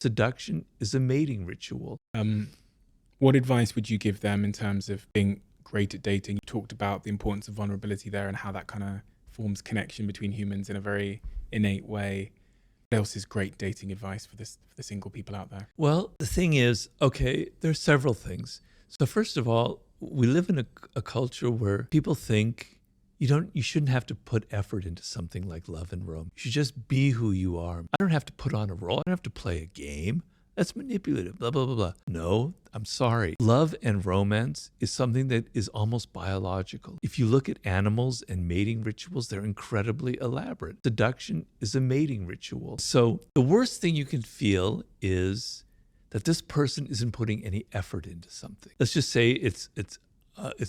Seduction is a mating ritual. What advice would you give them in terms of being great at dating? You talked about the importance of vulnerability there and how that kind of forms connection between humans in a very innate way. What else is great dating advice for the single people out there? Well, the thing is, okay, there's several things. So first of all, we live in a culture where people think you shouldn't have to put effort into something like love and romance. You should just be who you are. I don't have to put on a role. I don't have to play a game. That's manipulative, blah, blah, blah, blah. No, I'm sorry. Love and romance is something that is almost biological. If you look at animals and mating rituals, they're incredibly elaborate. Seduction is a mating ritual. So the worst thing you can feel is that this person isn't putting any effort into something. Let's just say it's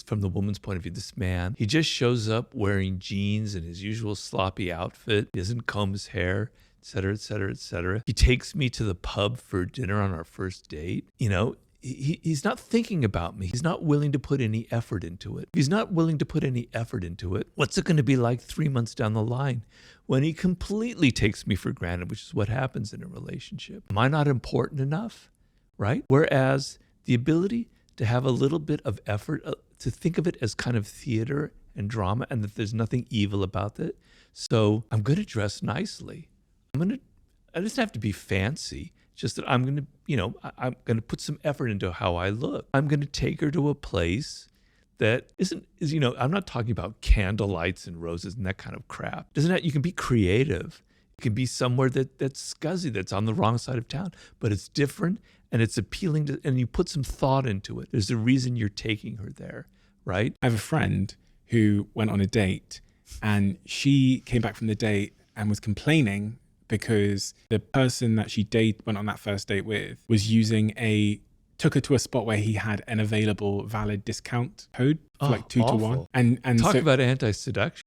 from the woman's point of view. This man, he just shows up wearing jeans and his usual sloppy outfit. He doesn't comb his hair, et cetera, et cetera, et cetera. He takes me to the pub for dinner on our first date. You know, he's not thinking about me. He's not willing to put any effort into it. If he's not willing to put any effort into it, what's it going to be like 3 months down the line when he completely takes me for granted, which is what happens in a relationship? Am I not important enough, right? Whereas the ability to have a little bit of effort, to think of it as kind of theater and drama, and that there's nothing evil about it. So I'm going to dress nicely. I just have to be fancy. Just that I'm going to put some effort into how I look. I'm going to take her to a place that I'm not talking about candlelights and roses and that kind of crap. You can be creative. It can be somewhere that's scuzzy, that's on the wrong side of town, but it's different and it's appealing to, and you put some thought into it. There's a reason you're taking her there, right? I have a friend who went on a date and she came back from the date and was complaining because the person that she went on that first date with was took her to a spot where he had an available valid discount code for like 2 to 1. And talk about anti-seduction.